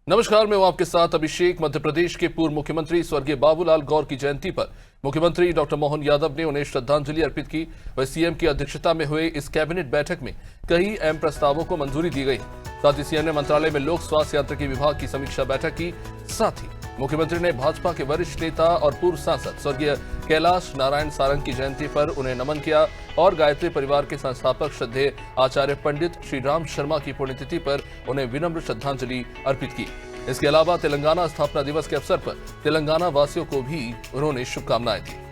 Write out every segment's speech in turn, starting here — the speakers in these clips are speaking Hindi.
नमस्कार, मैं हूं आपके साथ अभिषेक। मध्य प्रदेश के पूर्व मुख्यमंत्री स्वर्गीय बाबूलाल गौर की जयंती पर मुख्यमंत्री डॉक्टर मोहन यादव ने उन्हें श्रद्धांजलि अर्पित की। वहीं सीएम की अध्यक्षता में हुए इस कैबिनेट बैठक में कई अहम प्रस्तावों को मंजूरी दी गई। साथ ही सीएम ने मंत्रालय में लोक स्वास्थ्य यांत्रिकी विभाग की समीक्षा बैठक की। साथ ही मुख्यमंत्री ने भाजपा के वरिष्ठ नेता और पूर्व सांसद स्वर्गीय कैलाश नारायण सारंग की जयंती पर उन्हें नमन किया और गायत्री परिवार के संस्थापक श्रद्धेय आचार्य पंडित श्री राम शर्मा की पुण्यतिथि पर उन्हें विनम्र श्रद्धांजलि अर्पित की। इसके अलावा तेलंगाना स्थापना दिवस के अवसर पर तेलंगाना वासियों को भी उन्होंने शुभकामनाएं दी।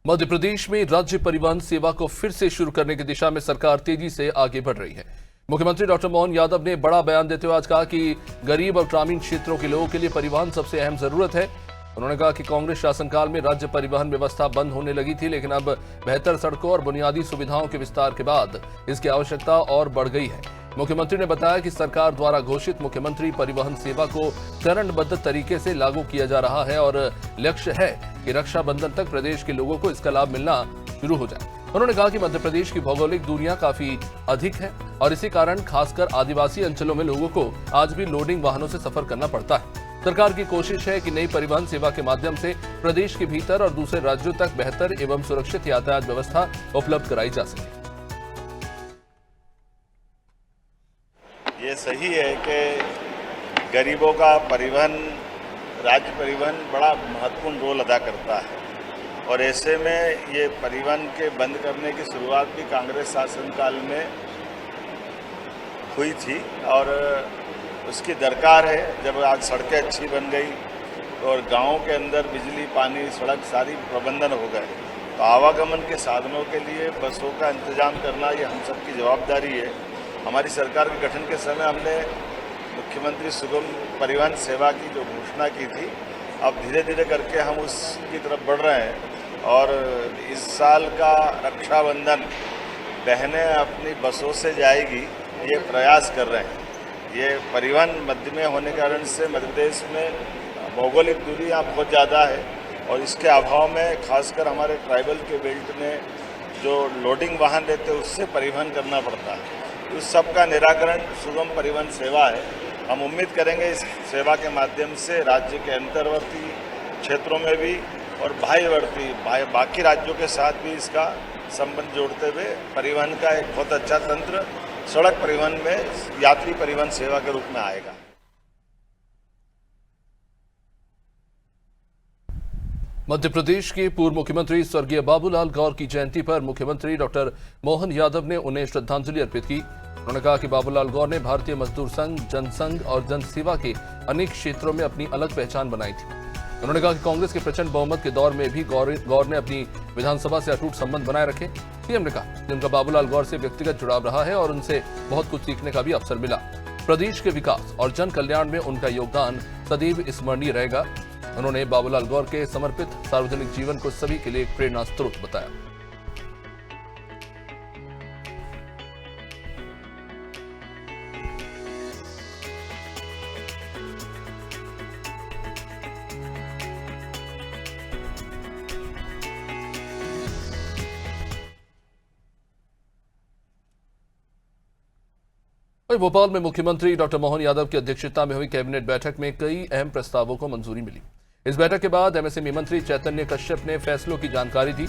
मध्य प्रदेश में राज्य परिवहन सेवा को फिर से शुरू करने की दिशा में सरकार तेजी से आगे बढ़ रही है। मुख्यमंत्री डॉक्टर मोहन यादव ने बड़ा बयान देते हुए आज कहा कि गरीब और ग्रामीण क्षेत्रों के लोगों के लिए परिवहन सबसे अहम जरूरत है। उन्होंने कहा कि कांग्रेस शासनकाल में राज्य परिवहन व्यवस्था बंद होने लगी थी, लेकिन अब बेहतर सड़कों और बुनियादी सुविधाओं के विस्तार के बाद इसकी आवश्यकता और बढ़ गई है। मुख्यमंत्री ने बताया कि सरकार द्वारा घोषित मुख्यमंत्री परिवहन सेवा को चरणबद्ध तरीके से लागू किया जा रहा है और लक्ष्य है कि रक्षाबंधन तक प्रदेश के लोगों को इसका लाभ मिलना शुरू हो जाए। उन्होंने कहा कि मध्य प्रदेश की भौगोलिक दूरियां काफी अधिक है और इसी कारण खासकर आदिवासी अंचलों में लोगों को आज भी लोडिंग वाहनों से सफर करना पड़ता है। सरकार की कोशिश है कि नई परिवहन सेवा के माध्यम से प्रदेश के भीतर और दूसरे राज्यों तक बेहतर एवं सुरक्षित यातायात व्यवस्था उपलब्ध कराई जा सके। ये सही है कि गरीबों का परिवहन, राज्य परिवहन बड़ा महत्वपूर्ण रोल अदा करता है और ऐसे में ये परिवहन के बंद करने की शुरुआत भी कांग्रेस शासनकाल में हुई थी और उसकी दरकार है। जब आज सड़कें अच्छी बन गई और गाँव के अंदर बिजली, पानी, सड़क सारी प्रबंधन हो गए तो आवागमन के साधनों के लिए बसों का इंतजाम करना ये हम सबकी जवाबदारी है। हमारी सरकार के गठन के समय हमने मुख्यमंत्री सुगम परिवहन सेवा की जो घोषणा की थी, अब धीरे धीरे करके हम उसकी तरफ बढ़ रहे हैं और इस साल का रक्षाबंधन बहनें अपनी बसों से जाएगी, ये प्रयास कर रहे हैं। ये परिवहन मध्य में होने के कारण से मध्य प्रदेश में भौगोलिक दूरी यहाँ बहुत ज़्यादा है और इसके अभाव में खासकर हमारे ट्राइबल के बेल्ट में जो लोडिंग वाहन रहते हैं उससे परिवहन करना पड़ता है। उस सब का निराकरण सुगम परिवहन सेवा है। हम उम्मीद करेंगे इस सेवा के माध्यम से राज्य के अंतर्वर्ती क्षेत्रों में भी और बाकी राज्यों के साथ भी इसका संबंध जोड़ते हुए परिवहन का एक बहुत अच्छा तंत्र सड़क परिवहन में यात्री परिवहन सेवा के रूप में आएगा। मध्य प्रदेश के पूर्व मुख्यमंत्री स्वर्गीय बाबूलाल गौर की जयंती पर मुख्यमंत्री डॉक्टर मोहन यादव ने उन्हें श्रद्धांजलि अर्पित की। उन्होंने कहा कि बाबूलाल गौर ने भारतीय मजदूर संघ, जनसंघ और जनसेवा के अनेक क्षेत्रों में अपनी अलग पहचान बनाई थी। उन्होंने कहा कि कांग्रेस के प्रचंड बहुमत के दौर में भी गौर ने अपनी विधानसभा से अटूट संबंध बनाए रखे। सीएम ने कहा कि उनका बाबूलाल गौर से व्यक्तिगत जुड़ाव रहा है और उनसे बहुत कुछ सीखने का भी अवसर मिला। प्रदेश के विकास और जन कल्याण में उनका योगदान सदैव स्मरणीय रहेगा। उन्होंने बाबूलाल गौर के समर्पित सार्वजनिक जीवन को सभी के लिए एक प्रेरणा स्रोत बताया। भोपाल में मुख्यमंत्री डॉक्टर मोहन यादव की अध्यक्षता में हुई कैबिनेट बैठक में कई अहम प्रस्तावों को मंजूरी मिली। इस बैठक के बाद एमएसएमई मंत्री चैतन्य कश्यप ने फैसलों की जानकारी दी।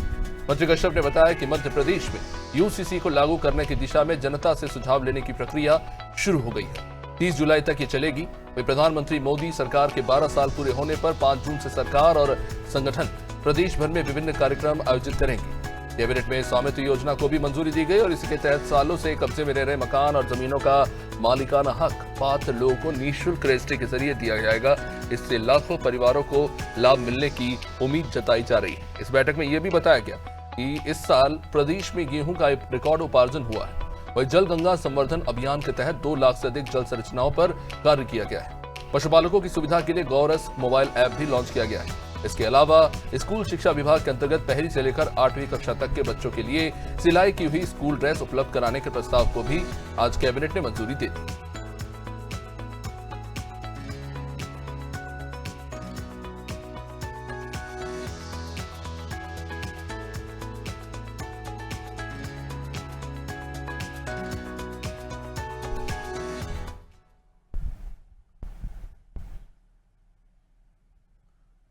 मंत्री कश्यप ने बताया कि मध्य प्रदेश में यूसीसी को लागू करने की दिशा में जनता से सुझाव लेने की प्रक्रिया शुरू हो गई है। 30 जुलाई तक ये चलेगी। वहीं प्रधानमंत्री मोदी सरकार के 12 साल पूरे होने पर 5 जून से सरकार और संगठन प्रदेश भर में विभिन्न कार्यक्रम आयोजित करेंगे। कैबिनेट में स्वामित्व योजना को भी मंजूरी दी गई और इसी के तहत सालों से कब्जे में रह रहे मकान और जमीनों का मालिकाना हक पात्र लोगों को निःशुल्क रजिस्ट्री के जरिए दिया जाएगा। इससे लाखों परिवारों को लाभ मिलने की उम्मीद जताई जा रही है। इस बैठक में यह भी बताया गया कि इस साल प्रदेश में गेहूं का एक रिकॉर्ड उपार्जन हुआ है। वहीं जल गंगा संवर्धन अभियान के तहत 2 लाख से अधिक जल संरचनाओं पर कार्य किया गया है। पशुपालकों की सुविधा के लिए गौरस मोबाइल ऐप भी लॉन्च किया गया है। इसके अलावा स्कूल शिक्षा विभाग के अंतर्गत 1ली से लेकर 8वीं कक्षा तक के बच्चों के लिए सिलाई की हुई स्कूल ड्रेस उपलब्ध कराने के प्रस्ताव को भी आज कैबिनेट ने मंजूरी दे दी।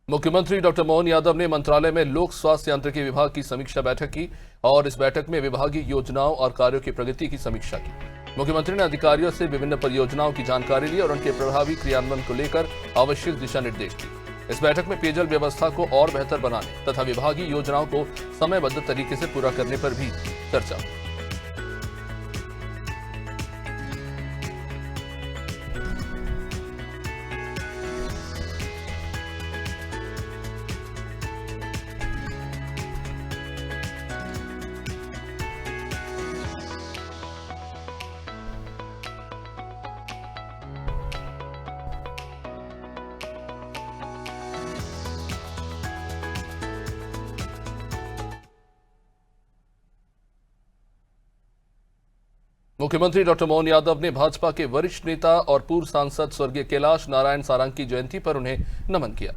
मुख्यमंत्री डॉक्टर मोहन यादव ने मंत्रालय में लोक स्वास्थ्य यांत्रिकी विभाग की समीक्षा बैठक की और इस बैठक में विभागीय योजनाओं और कार्यों की प्रगति की समीक्षा की। मुख्यमंत्री ने अधिकारियों से विभिन्न परियोजनाओं की जानकारी ली और उनके प्रभावी क्रियान्वयन को लेकर आवश्यक दिशा निर्देश दिए। इस बैठक में पेयजल व्यवस्था को और बेहतर बनाने तथा विभागीय योजनाओं को समयबद्ध तरीके से पूरा करने पर भी चर्चा हुई। मुख्यमंत्री डॉक्टर मोहन यादव ने भाजपा के वरिष्ठ नेता और पूर्व सांसद स्वर्गीय कैलाश नारायण सारंग की जयंती पर उन्हें नमन किया।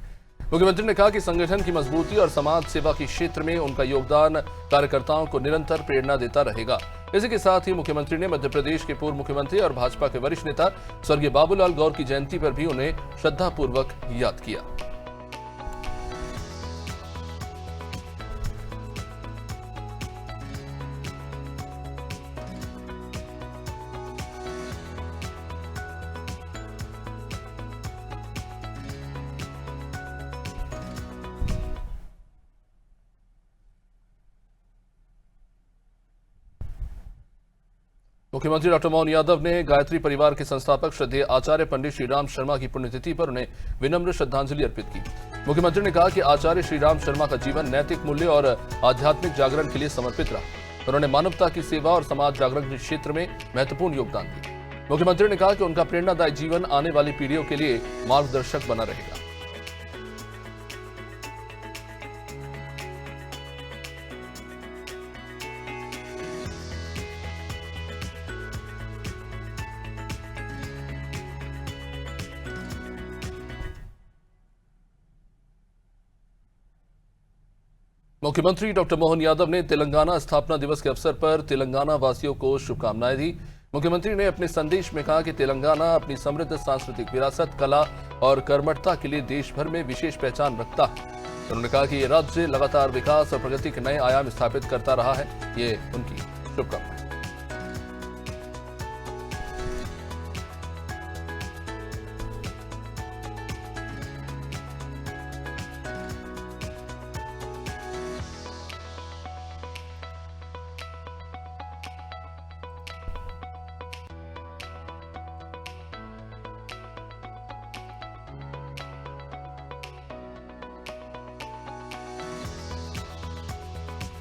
मुख्यमंत्री ने कहा कि संगठन की मजबूती और समाज सेवा के क्षेत्र में उनका योगदान कार्यकर्ताओं को निरंतर प्रेरणा देता रहेगा। इसी के साथ ही मुख्यमंत्री ने मध्य प्रदेश के पूर्व मुख्यमंत्री और भाजपा के वरिष्ठ नेता स्वर्गीय बाबूलाल गौर की जयंती पर भी उन्हें श्रद्धापूर्वक याद किया। मुख्यमंत्री डॉक्टर मोहन यादव ने गायत्री परिवार के संस्थापक श्रद्धेय आचार्य पंडित श्रीराम शर्मा की पुण्यतिथि पर उन्हें विनम्र श्रद्धांजलि अर्पित की। मुख्यमंत्री ने कहा कि आचार्य श्रीराम शर्मा का जीवन नैतिक मूल्य और आध्यात्मिक जागरण के लिए समर्पित रहा। उन्होंने मानवता की सेवा और समाज जागरण के क्षेत्र में महत्वपूर्ण योगदान दिया। मुख्यमंत्री ने कहा कि उनका प्रेरणादायी जीवन आने वाली पीढ़ियों के लिए मार्गदर्शक बना रहेगा। मुख्यमंत्री डॉक्टर मोहन यादव ने तेलंगाना स्थापना दिवस के अवसर पर तेलंगाना वासियों को शुभकामनाएं दी। मुख्यमंत्री ने अपने संदेश में कहा कि तेलंगाना अपनी समृद्ध सांस्कृतिक विरासत, कला और कर्मठता के लिए देश भर में विशेष पहचान रखता है। उन्होंने कहा कि ये राज्य लगातार विकास और प्रगति के नए आयाम स्थापित करता रहा है। ये उनकी शुभकामनाएं।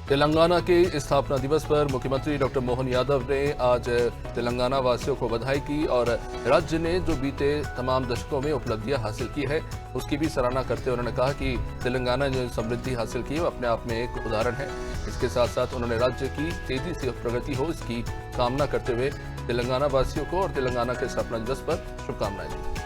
तेलंगाना के स्थापना दिवस पर मुख्यमंत्री डॉक्टर मोहन यादव ने आज तेलंगाना वासियों को बधाई की और राज्य ने जो बीते तमाम दशकों में उपलब्धियां हासिल की है उसकी भी सराहना करते हुए उन्होंने कहा कि तेलंगाना ने जो समृद्धि हासिल की वो अपने आप में एक उदाहरण है। इसके साथ साथ उन्होंने राज्य की तेजी से प्रगति हो इसकी कामना करते हुए तेलंगाना वासियों को और तेलंगाना के स्थापना दिवस पर शुभकामनाएं दी।